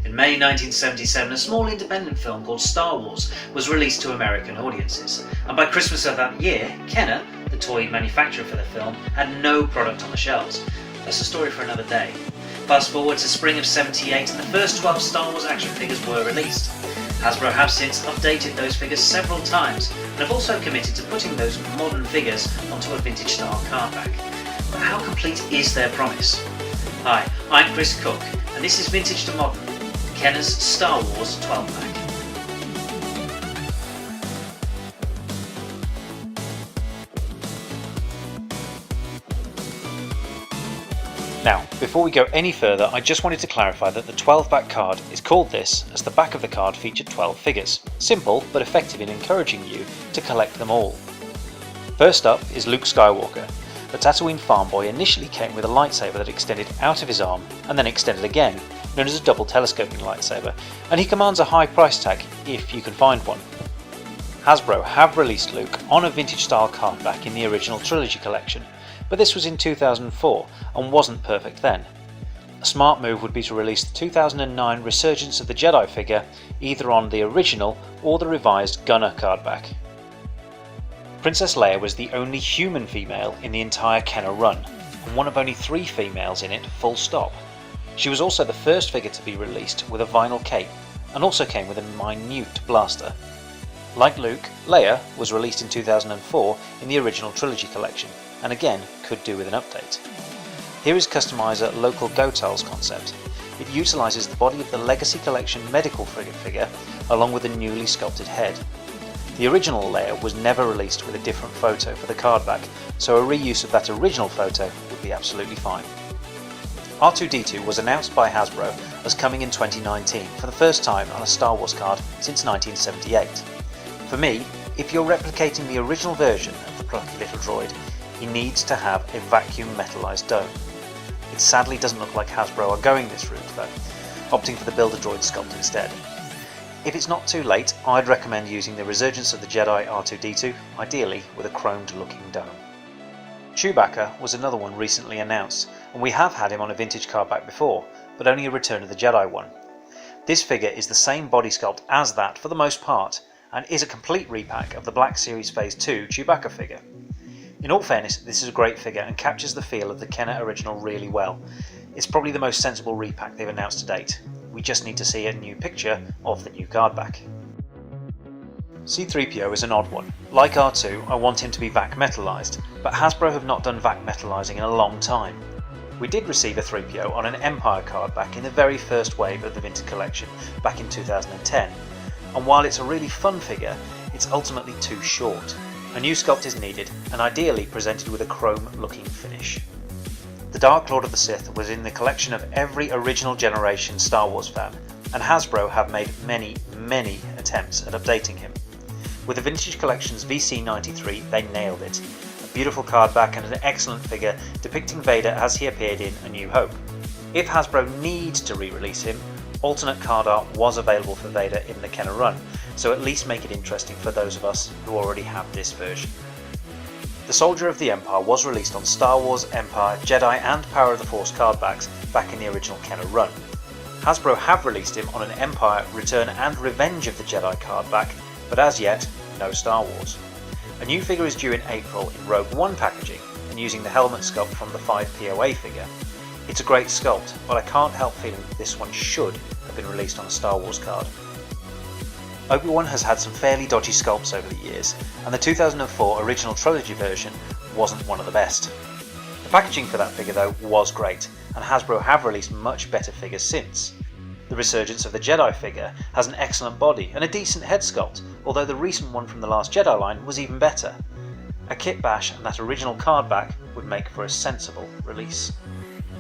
In May 1977, a small independent film called Star Wars was released to American audiences, and by Christmas of that year, Kenner, the toy manufacturer for the film, had no product on the shelves. That's a story for another day. Fast forward to spring of '78 and the first 12 Star Wars action figures were released. Hasbro have since updated those figures several times and have also committed to putting those modern figures onto a vintage style cardback. But how complete is their promise? Hi, I'm Chris Cook and this is Vintage to Modern, Kenner's Star Wars 12-pack. Now, before we go any further, I just wanted to clarify that the 12-back card is called this as the back of the card featured 12 figures. Simple, but effective in encouraging you to collect them all. First up is Luke Skywalker. The Tatooine farm boy initially came with a lightsaber that extended out of his arm and then extended again, known as a double telescoping lightsaber, and he commands a high price tag if you can find one. Hasbro have released Luke on a vintage style cardback in the original trilogy collection, but this was in 2004 and wasn't perfect then. A smart move would be to release the 2009 Resurgence of the Jedi figure either on the original or the revised Gunner cardback. Princess Leia was the only human female in the entire Kenner run, and one of only 3 females in it full stop. She was also the first figure to be released with a vinyl cape, and also came with a minute blaster. Like Luke, Leia was released in 2004 in the original trilogy collection, and again could do with an update. Here is customizer LocalGotal's concept. It utilises the body of the Legacy Collection medical frigate figure along with a newly sculpted head. The original Leia was never released with a different photo for the cardback, so a reuse of that original photo would be absolutely fine. R2-D2 was announced by Hasbro as coming in 2019 for the first time on a Star Wars card since 1978. For me, if you're replicating the original version of the plucky little droid, he needs to have a vacuum metallised dome. It sadly doesn't look like Hasbro are going this route though, opting for the Build-A-Droid sculpt instead. If it's not too late, I'd recommend using the Resurgence of the Jedi R2-D2, ideally with a chromed looking dome. Chewbacca was another one recently announced, and we have had him on a vintage cardback before, but only a Return of the Jedi one. This figure is the same body sculpt as that for the most part, and is a complete repack of the Black Series Phase 2 Chewbacca figure. In all fairness, this is a great figure and captures the feel of the Kenner original really well. It's probably the most sensible repack they've announced to date. We just need to see a new picture of the new cardback. C-3PO is an odd one. Like R2, I want him to be vac metallised, but Hasbro have not done vac metallising in a long time. We did receive a 3PO on an Empire cardback in the very first wave of the Vintage Collection back in 2010, and while it's a really fun figure, it's ultimately too short. A new sculpt is needed, and ideally presented with a chrome looking finish. The Dark Lord of the Sith was in the collection of every original generation Star Wars fan, and Hasbro have made many attempts at updating him. With the Vintage Collection's VC93 they nailed it, a beautiful cardback and an excellent figure depicting Vader as he appeared in A New Hope. If Hasbro need to re-release him, alternate card art was available for Vader in the Kenner run, so at least make it interesting for those of us who already have this version. The Soldier of the Empire was released on Star Wars, Empire, Jedi and Power of the Force cardbacks back in the original Kenner run. Hasbro have released him on an Empire, Return and Revenge of the Jedi cardback, but as yet, no Star Wars. A new figure is due in April in Rogue One packaging and using the helmet sculpt from the 5 POA figure. It's a great sculpt, but I can't help feeling that this one should have been released on a Star Wars card. Obi-Wan has had some fairly dodgy sculpts over the years, and the 2004 original trilogy version wasn't one of the best. The packaging for that figure though was great, and Hasbro have released much better figures since. The Resurgence of the Jedi figure has an excellent body and a decent head sculpt, although the recent one from the Last Jedi line was even better. A kit bash and that original cardback would make for a sensible release.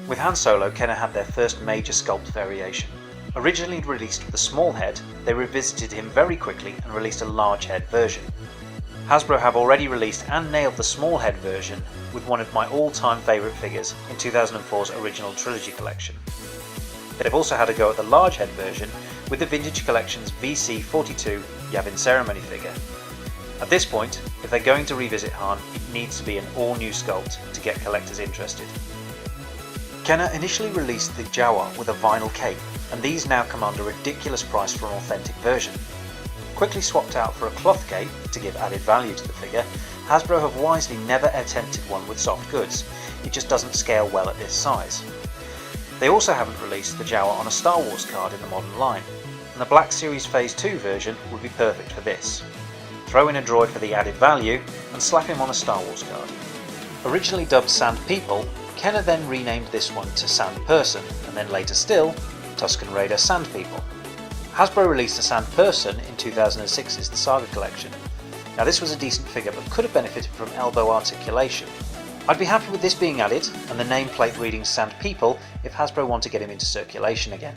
With Han Solo, Kenner had their first major sculpt variation. Originally released with a small head, they revisited him very quickly and released a large head version. Hasbro have already released and nailed the small head version with one of my all-time favourite figures in 2004's original trilogy collection. They've also had a go at the large head version with the Vintage Collection's VC42 Yavin Ceremony figure. At this point, if they're going to revisit Han, it needs to be an all-new sculpt to get collectors interested. Kenner initially released the Jawa with a vinyl cape, and these now command a ridiculous price for an authentic version. Quickly swapped out for a cloth cape to give added value to the figure, Hasbro have wisely never attempted one with soft goods. It just doesn't scale well at this size. They also haven't released the Jawa on a Star Wars card in the modern line, and the Black Series Phase 2 version would be perfect for this. Throw in a droid for the added value and slap him on a Star Wars card. Originally dubbed Sandpeople, Kenner then renamed this one to Sandperson, and then later still, Tusken Raider Sandpeople. Hasbro released a Sandperson in 2006's The Saga Collection. Now this was a decent figure but could have benefited from elbow articulation. I'd be happy with this being added and the nameplate reading Sandpeople if Hasbro want to get him into circulation again.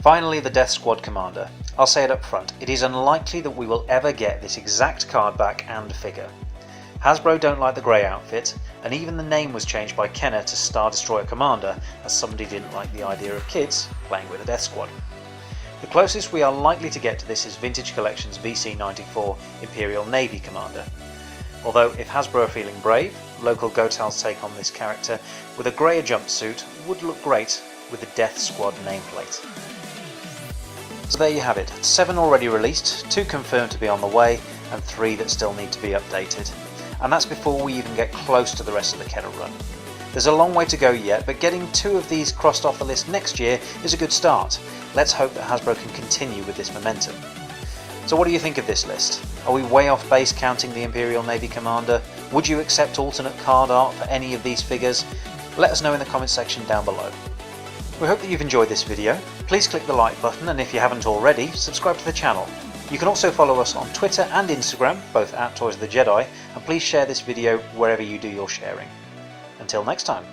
Finally, the Death Squad Commander. I'll say it up front, it is unlikely that we will ever get this exact card back and figure. Hasbro don't like the grey outfit, and even the name was changed by Kenner to Star Destroyer Commander, as somebody didn't like the idea of kids playing with a Death Squad. The closest we are likely to get to this is Vintage Collection's VC-94 Imperial Navy Commander. Although if Hasbro are feeling brave, LocalGotal's take on this character with a greyer jumpsuit would look great with the Death Squad nameplate. So there you have it, 7 already released, 2 confirmed to be on the way, and 3 that still need to be updated. And that's before we even get close to the rest of the Kenner run. There's a long way to go yet, but getting 2 of these crossed off the list next year is a good start. Let's hope that Hasbro can continue with this momentum. So what do you think of this list? Are we way off base counting the Imperial Navy Commander? Would you accept alternate card art for any of these figures? Let us know in the comments section down below. We hope that you've enjoyed this video. Please click the like button, and if you haven't already, subscribe to the channel. You can also follow us on Twitter and Instagram, both at Toys of the Jedi, and please share this video wherever you do your sharing. Until next time.